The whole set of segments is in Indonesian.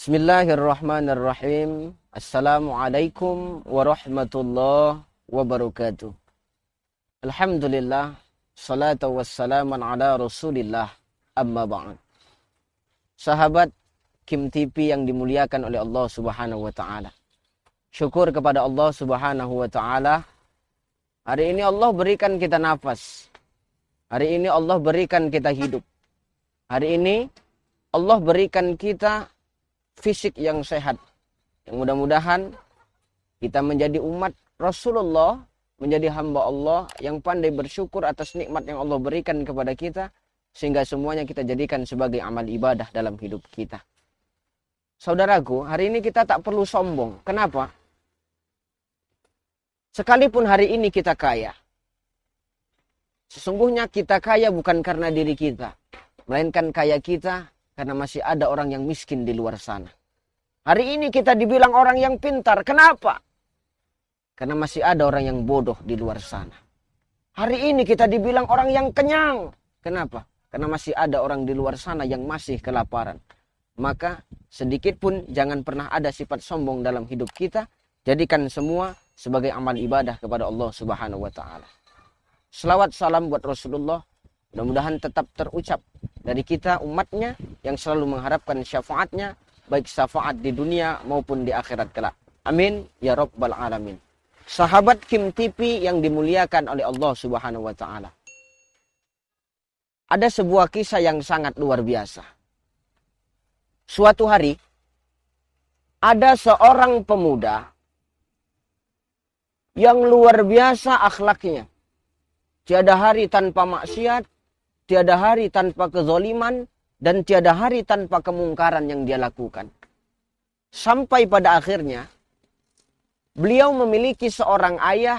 Bismillahirrahmanirrahim. Assalamualaikum warahmatullahi wabarakatuh. Alhamdulillah, salatu wassalaman ala rasulillah, amma ba'd. Sahabat Kim TV yang dimuliakan oleh Allah subhanahu wa ta'ala. Syukur kepada Allah subhanahu wa ta'ala. Hari ini Allah berikan kita nafas. Hari ini Allah berikan kita hidup. Hari ini Allah berikan kita fisik yang sehat. Yang mudah-mudahan kita menjadi umat Rasulullah, menjadi hamba Allah yang pandai bersyukur atas nikmat yang Allah berikan kepada kita, sehingga semuanya kita jadikan sebagai amal ibadah dalam hidup kita. Saudaraku, hari ini kita tak perlu sombong. Kenapa? Sekalipun hari ini kita kaya, sesungguhnya kita kaya bukan karena diri kita, melainkan kaya kita karena masih ada orang yang miskin di luar sana. Hari ini kita dibilang orang yang pintar. Kenapa? Karena masih ada orang yang bodoh di luar sana. Hari ini kita dibilang orang yang kenyang. Kenapa? Karena masih ada orang di luar sana yang masih kelaparan. Maka sedikit pun jangan pernah ada sifat sombong dalam hidup kita. Jadikan semua sebagai amal ibadah kepada Allah subhanahu wa ta'ala. Selawat salam buat Rasulullah. Mudah-mudahan tetap terucap dari kita umatnya yang selalu mengharapkan syafaatnya, baik syafaat di dunia maupun di akhirat kelak. Amin ya rabbal alamin. Sahabat Kim TV yang dimuliakan oleh Allah subhanahu wa ta'ala. Ada sebuah kisah yang sangat luar biasa. Suatu hari ada seorang pemuda yang luar biasa akhlaknya. Tiada hari tanpa maksiat, tiada hari tanpa kezoliman, dan tiada hari tanpa kemungkaran yang dia lakukan. Sampai pada akhirnya, beliau memiliki seorang ayah,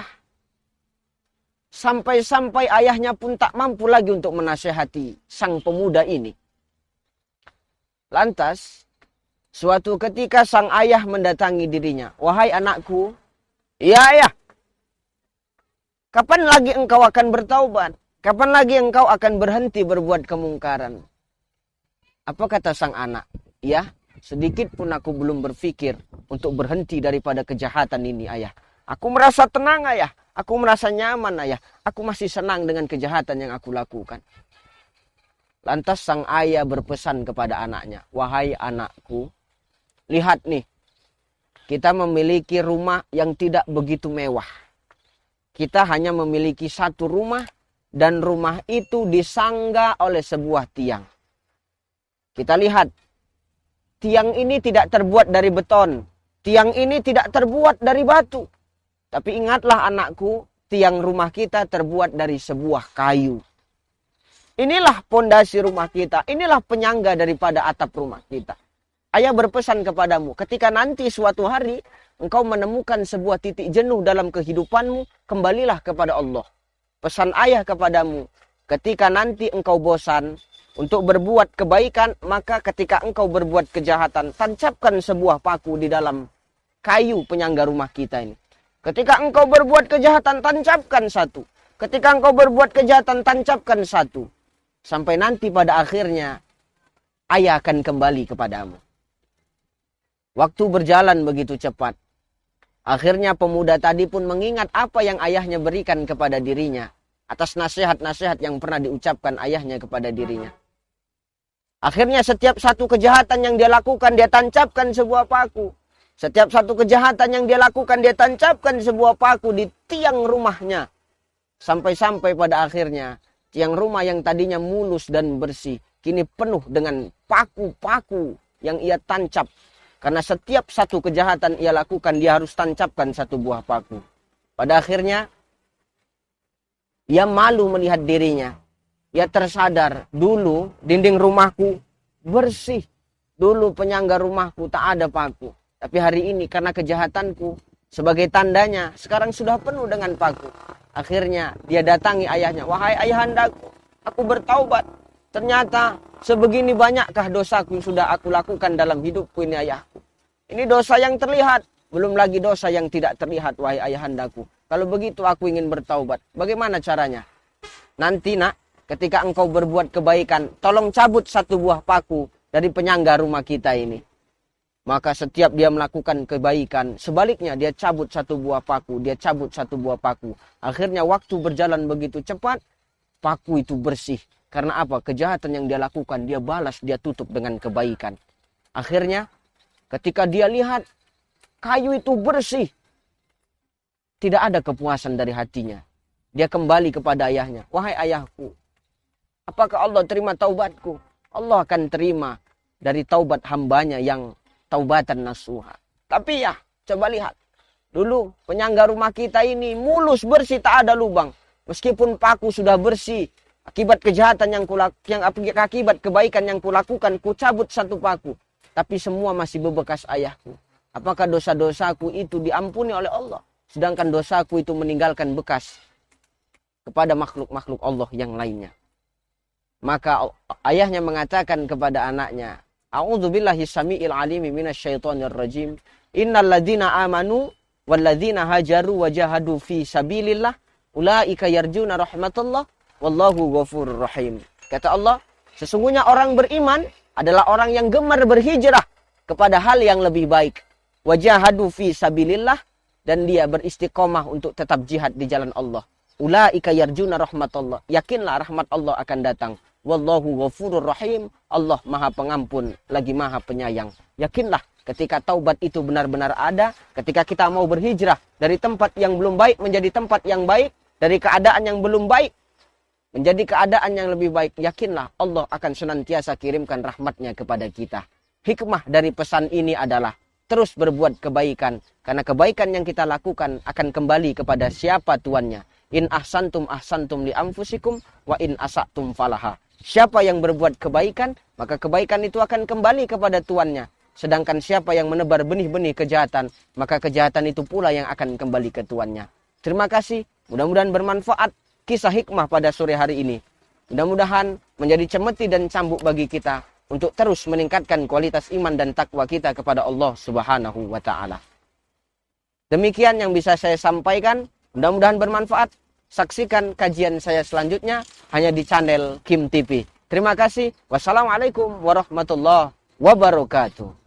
sampai-sampai ayahnya pun tak mampu lagi untuk menasihati sang pemuda ini. Lantas, suatu ketika sang ayah mendatangi dirinya. Wahai anakku, ya ayah, kapan lagi engkau akan bertaubat? Kapan lagi engkau akan berhenti berbuat kemungkaran? Apa kata sang anak? Ya, sedikit pun aku belum berpikir untuk berhenti daripada kejahatan ini, ayah. Aku merasa tenang, ayah. Aku merasa nyaman, ayah. Aku masih senang dengan kejahatan yang aku lakukan. Lantas sang ayah berpesan kepada anaknya. Wahai anakku, lihat nih. Kita memiliki rumah yang tidak begitu mewah. Kita hanya memiliki satu rumah. Dan rumah itu disangga oleh sebuah tiang. Kita lihat, tiang ini tidak terbuat dari beton. Tiang ini tidak terbuat dari batu. Tapi ingatlah anakku, tiang rumah kita terbuat dari sebuah kayu. Inilah pondasi rumah kita. Inilah penyangga daripada atap rumah kita. Ayah berpesan kepadamu, ketika nanti suatu hari engkau menemukan sebuah titik jenuh dalam kehidupanmu, kembalilah kepada Allah. Pesan ayah kepadamu, ketika nanti engkau bosan untuk berbuat kebaikan, maka ketika engkau berbuat kejahatan, tancapkan sebuah paku di dalam kayu penyangga rumah kita ini. Ketika engkau berbuat kejahatan, tancapkan satu. Ketika engkau berbuat kejahatan, tancapkan satu. Sampai nanti pada akhirnya, ayah akan kembali kepadamu. Waktu berjalan begitu cepat. Akhirnya pemuda tadi pun mengingat apa yang ayahnya berikan kepada dirinya. Atas nasihat-nasihat yang pernah diucapkan ayahnya kepada dirinya. Akhirnya setiap satu kejahatan yang dia lakukan, dia tancapkan sebuah paku. Setiap satu kejahatan yang dia lakukan, dia tancapkan sebuah paku di tiang rumahnya. Sampai-sampai pada akhirnya, tiang rumah yang tadinya mulus dan bersih, kini penuh dengan paku-paku yang ia tancap. Karena setiap satu kejahatan ia lakukan, dia harus tancapkan satu buah paku. Pada akhirnya, ia malu melihat dirinya. Ia tersadar, dulu dinding rumahku bersih. Dulu penyangga rumahku tak ada paku. Tapi hari ini karena kejahatanku, sebagai tandanya, sekarang sudah penuh dengan paku. Akhirnya dia datangi ayahnya. Wahai ayahandaku, aku bertaubat. Ternyata sebegini banyakkah dosaku yang sudah aku lakukan dalam hidupku ini, ayahku. Ini dosa yang terlihat. Belum lagi dosa yang tidak terlihat, wahai ayahandaku. Kalau begitu aku ingin bertaubat. Bagaimana caranya? Nanti nak, ketika engkau berbuat kebaikan, tolong cabut satu buah paku dari penyangga rumah kita ini. maka setiap dia melakukan kebaikan, sebaliknya dia cabut satu buah paku, dia cabut satu buah paku. Akhirnya waktu berjalan begitu cepat, paku itu bersih. Karena apa? Kejahatan yang dia lakukan, dia balas, dia tutup dengan kebaikan. Akhirnya, ketika dia lihat kayu itu bersih, tidak ada kepuasan dari hatinya. Dia kembali kepada ayahnya. Wahai ayahku, apakah Allah terima taubatku? Allah akan terima dari taubat hambanya yang taubatan nasuha. Tapi ya, coba lihat. Dulu penyangga rumah kita ini mulus bersih, tak ada lubang. Meskipun paku sudah bersih, akibat kejahatan akibat kebaikan yang kulakukan, ku cabut satu paku. Tapi semua masih bebekas ayahku. Apakah dosa-dosaku itu diampuni oleh Allah? Sedangkan dosaku itu meninggalkan bekas kepada makhluk-makhluk Allah yang lainnya. Maka ayahnya mengatakan kepada anaknya, A'udzubillahi samiil alimi minasyaitonir rajim. Innal ladzina amanu wal ladzina hajaru wa jahadu fi sabilillah ulaika yarjuna rahmatullah wallahu ghafurur rahim. Kata Allah, sesungguhnya orang beriman adalah orang yang gemar berhijrah kepada hal yang lebih baik. Wa jahadu fi sabilillah, dan dia beristiqomah untuk tetap jihad di jalan Allah. Ulaika yarjuna rahmatullah. Yakinlah rahmat Allah akan datang. Wallahu ghafurur rahim. Allah maha pengampun lagi maha penyayang. Yakinlah ketika taubat itu benar-benar ada. Ketika kita mau berhijrah dari tempat yang belum baik menjadi tempat yang baik. Dari keadaan yang belum baik menjadi keadaan yang lebih baik. Yakinlah Allah akan senantiasa kirimkan rahmatnya kepada kita. Hikmah dari pesan ini adalah terus berbuat kebaikan. Karena kebaikan yang kita lakukan akan kembali kepada siapa tuannya. In ahsantum ahsantum li anfusikum wa in asatum falaha. Siapa yang berbuat kebaikan, maka kebaikan itu akan kembali kepada tuannya. Sedangkan siapa yang menebar benih-benih kejahatan, maka kejahatan itu pula yang akan kembali ke tuannya. Terima kasih. Mudah-mudahan bermanfaat kisah hikmah pada sore hari ini. Mudah-mudahan menjadi cemeti dan cambuk bagi kita untuk terus meningkatkan kualitas iman dan takwa kita kepada Allah Subhanahu wa taala. Demikian yang bisa saya sampaikan. Mudah-mudahan bermanfaat. Saksikan kajian saya selanjutnya hanya di channel Kim TV. Terima kasih. Wassalamualaikum warahmatullahi wabarakatuh.